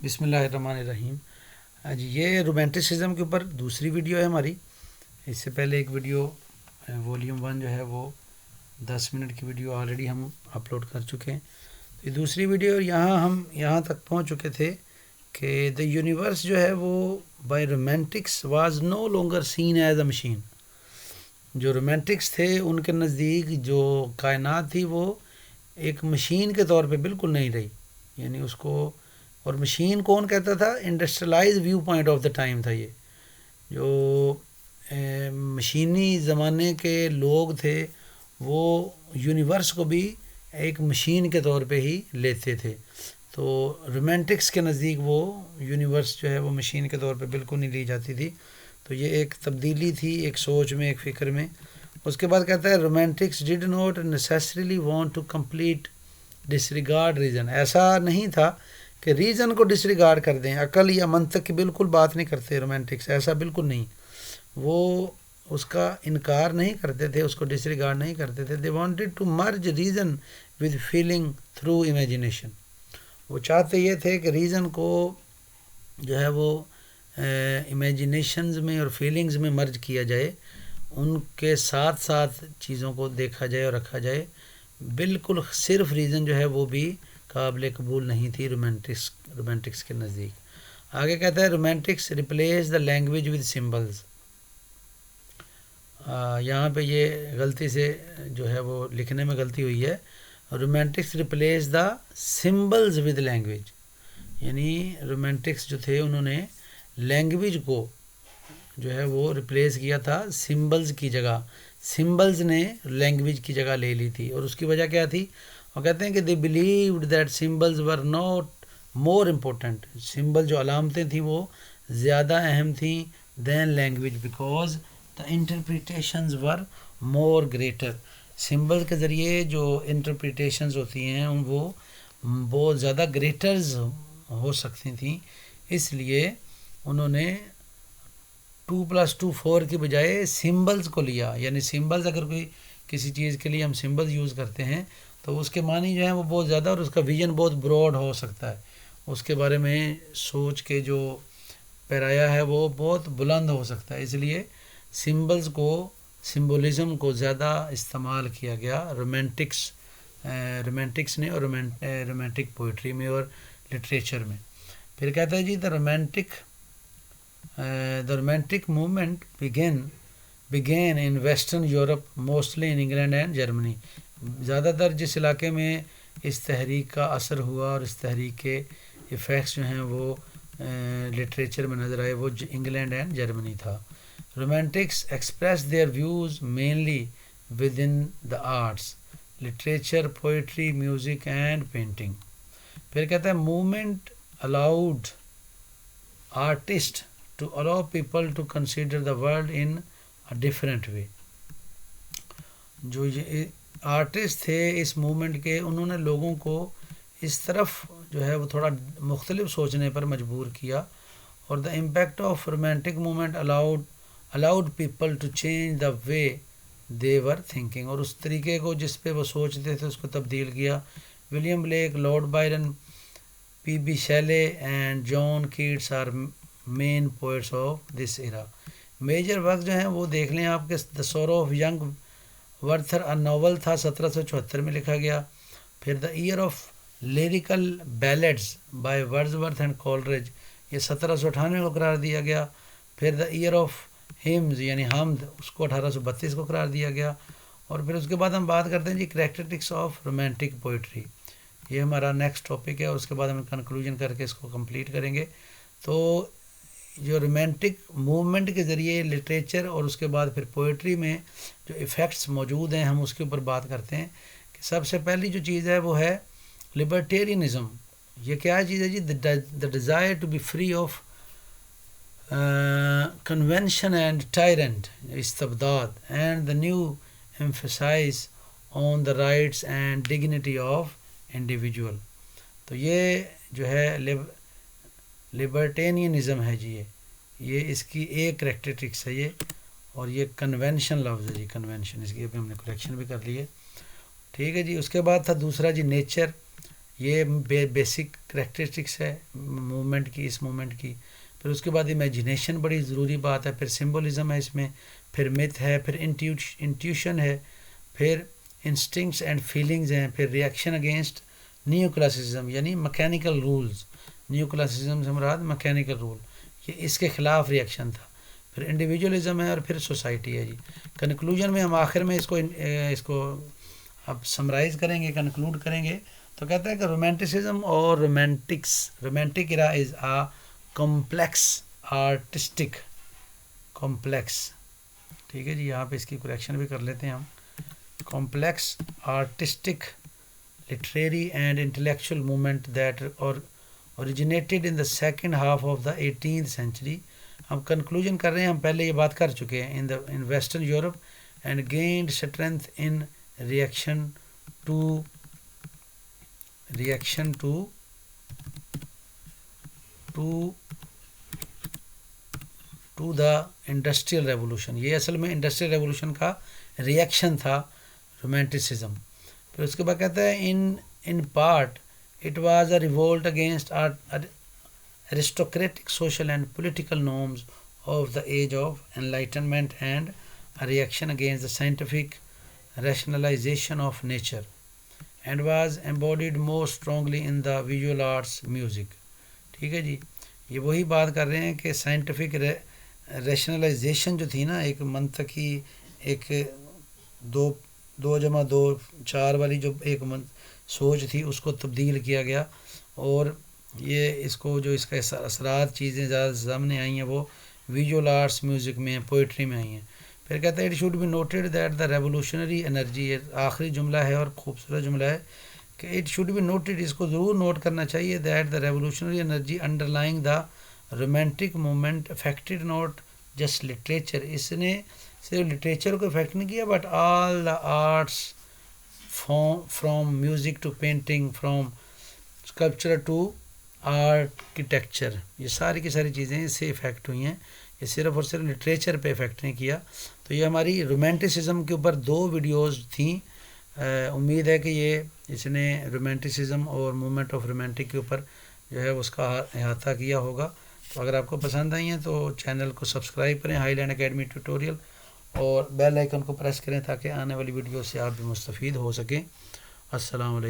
بسم اللہ الرحمن الرحیم. جی یہ رومانٹسزم کے اوپر دوسری ویڈیو ہے ہماری. اس سے پہلے ایک ویڈیو والیوم 1 جو ہے وہ 10 منٹ کی ویڈیو آلریڈی ہم اپلوڈ کر چکے ہیں. یہ دوسری ویڈیو ہم یہاں تک پہنچ چکے تھے کہ دا یونیورس جو ہے وہ by romantics was no longer seen as a machine. جو رومانٹکس تھے ان کے نزدیک جو کائنات تھی وہ ایک مشین کے طور پہ بالکل نہیں رہی. یعنی اس کو، اور مشین کون کہتا تھا؟ Industrialise view point of the time تھا. یہ جو مشینی زمانے کے لوگ تھے وہ یونیورس کو بھی ایک مشین کے طور پہ ہی لیتے تھے. تو رومانٹکس کے نزدیک وہ یونیورس جو ہے وہ مشین کے طور پہ بالکل نہیں لی جاتی تھی. تو یہ ایک تبدیلی تھی ایک سوچ میں، ایک فکر میں. اس کے بعد کہتا ہے romantics did not necessarily want to complete disregard reason. ایسا نہیں تھا کہ ریزن کو ڈسریگارڈ کر دیں، عقل یا منطق کی بالکل بات نہیں کرتے رومانٹکس، ایسا بالکل نہیں. وہ اس کا انکار نہیں کرتے تھے، اس کو ڈسریگارڈ نہیں کرتے تھے. They wanted to merge reason with feeling through imagination. وہ چاہتے یہ تھے کہ ریزن کو جو ہے وہ امیجنیشنز میں اور فیلنگز میں مرج کیا جائے، ان کے ساتھ ساتھ چیزوں کو دیکھا جائے اور رکھا جائے. بالکل صرف ریزن جو ہے وہ بھی قابل قبول نہیں تھی رومانٹکس کے نزدیک. آگے کہتا ہے romantics replace the language with symbols. یہاں پہ یہ غلطی سے جو ہے وہ لکھنے میں غلطی ہوئی ہے. Romantics replace the symbols with language. یعنی رومانٹکس جو تھے انہوں نے لینگویج کو جو ہے وہ ریپلیس کیا تھا سمبلز کی جگہ. سمبلز نے لینگویج کی جگہ لے لی تھی. اور اس کی وجہ کیا تھی؟ وہ کہتے ہیں کہ they believed that symbols were not more important. Symbol جو علامتیں تھیں وہ زیادہ اہم تھیں than language because the interpretations were more greater. Symbol کے ذریعے جو انٹرپریٹیشنز ہوتی ہیں وہ بہت زیادہ گریٹرز ہو سکتی تھیں. اس لیے انہوں نے 2+2 4 کی بجائے سمبلز کو لیا. یعنی سمبلز اگر کوئی کسی چیز کے لیے ہم سمبلز یوز کرتے ہیں تو اس کے معنی جو ہیں وہ بہت زیادہ، اور اس کا ویژن بہت براڈ ہو سکتا ہے. اس کے بارے میں سوچ کے جو پیرایا ہے وہ بہت بلند ہو سکتا ہے. اس لیے سمبلز کو، سمبولزم کو زیادہ استعمال کیا گیا رومانٹکس نے اور رومانٹک پوئٹری میں اور لٹریچر میں. پھر کہتا ہے جی the romantic movement began in Western Europe, mostly in England and Germany. زیادہ تر جس علاقے میں اس تحریک کا اثر ہوا اور اس تحریک کے ایفیکٹس جو ہیں وہ لٹریچر میں نظر آئے وہ انگلینڈ اینڈ جرمنی تھا. Romantics express their views mainly with in the arts, literature, poetry, music and painting. پھر کہتا ہے movement allowed artists to allow people to consider the world in a different way. جو یہ artist تھے اس movement کے، انہوں نے لوگوں کو اس طرف جو ہے وہ تھوڑا مختلف سوچنے پر مجبور کیا. اور the impact of romantic movement allowed people to change the way they were thinking. اور اس طریقے کو جس پہ وہ سوچتے تھے اس کو تبدیل کیا. William Blake, Lord Byron, P Shelley and John Keats are main poets of this era. Major work جو ہیں وہ دیکھ لیں آپ کے. The sorrow of young Werther novel تھا، 1774 میں لکھا گیا. پھر the year of lyrical ballads by Wordsworth and Coleridge, یہ 1798 کو قرار دیا گیا. پھر دا ایئر آف ہمز یعنی حمد، اس کو 1832 کو قرار دیا گیا. اور پھر اس کے بعد ہم بات کرتے ہیں جی کریکٹرسٹکس آف رومانٹک پوئٹری. یہ ہمارا نیکسٹ ٹاپک ہے. اس کے بعد ہم کنکلوژن کر کے اس کو کمپلیٹ کریں گے. تو جو رومانٹک موومنٹ کے ذریعے لٹریچر اور اس کے بعد پھر پوئٹری میں جو ایفیکٹس موجود ہیں ہم اس کے اوپر بات کرتے ہیں. کہ سب سے پہلی جو چیز ہے وہ ہے لبرٹیرینزم. یہ کیا چیز ہے جی؟ The desire to be free of convention and tyrant, استبداد، and the new emphasize on the rights and dignity of individual. تو یہ جو ہے لبرٹینینزم ہے جی. یہ اس کی ایک کریکٹرسٹکس ہے یہ. اور یہ کنونشن لفظ ہے جی، کنونشن، اس کی ابھی ہم نے کریکشن بھی کر لی ہے. ٹھیک ہے جی. اس کے بعد تھا دوسرا جی نیچر. یہ بیسک کریکٹرسٹکس ہے موومنٹ کی، اس موومنٹ کی. پھر اس کے بعد امیجنیشن بڑی ضروری بات ہے، پھر سمبولزم ہے اس میں، پھر میتھ ہے، پھر انٹیوشن ہے، پھر انسٹنکٹس اینڈ فیلنگز ہیں، پھر ریئیکشن اگینسٹ نیو کلاسیزم یعنی مکینیکل رولز. نیو کلاسیزم سے مراد مکینیکل رول، یہ اس کے خلاف ریئیکشن تھا. پھر انڈیویجولزم ہے اور پھر سوسائٹی ہے جی. کنکلوژن میں ہم آخر میں اس کو اب سمرائز کریں گے، کنکلوڈ کریں گے. تو کہتا ہے کہ رومانٹسزم اور رومانٹک ایرا از آ کمپلیکس آرٹسٹک کمپلیکس. ٹھیک ہے جی، یہاں پہ اس کی کریکشن بھی کر لیتے ہیں ہم. Complex artistic literary and intellectual movement that originated in the second half of the 18th century. ہم کنکلوژن کر رہے ہیں، ہم پہلے یہ بات کر چکے ہیں. in western Europe and gained strength in reaction to the industrial revolution. یہ اصل میں انڈسٹریل ریولوشن کا ریئیکشن تھا رومانٹسزم. پھر اس کے بعد کہتا ہے in part it was a revolt against aristocratic social and political norms of the age of enlightenment and a reaction against the scientific rationalization of nature, and was embodied most strongly in the visual arts music. ٹھیک ہے جی، یہ وہی بات کر رہے ہیں کہ scientific rationalisation جو تھی نا، ایک منطقی، ایک 2+2=4 والی جو ایک سوچ تھی، اس کو تبدیل کیا گیا. اور یہ اس کو جو اس کا اثرات چیزیں زیادہ سامنے آئی ہیں وہ ویژول آرٹس میوزک میں، پوئٹری میں آئی ہیں. پھر کہتا ہے it should be noted that the revolutionary energy, آخری جملہ ہے اور خوبصورت جملہ ہے کہ اٹ شوڈ بی نوٹڈ، اس کو ضرور نوٹ کرنا چاہیے، that the revolutionary energy underlying the romantic movement affected not just literature. اس نے صرف لٹریچر کو افیکٹ نہیں کیا but all the arts from music to painting, from sculpture to architecture, یہ ساری کی ساری چیزیں اس سے افیکٹ ہوئی ہیں. یہ صرف اور صرف لٹریچر پہ افیکٹ نہیں کیا. تو یہ ہماری رومانٹسزم کے اوپر 2 ویڈیوز تھیں. امید ہے کہ یہ اس نے رومانٹسزم اور موومنٹ آف رومانٹک کے اوپر جو ہے اس کا احاطہ کیا ہوگا. تو اگر آپ کو پسند آئی ہیں تو چینل کو سبسکرائب کریں، ہائی لینڈ اکیڈمی ٹیوٹوریل، اور بیل آئیکن کو پریس کریں تاکہ آنے والی ویڈیو سے آپ بھی مستفید ہو سکیں. السلام علیکم.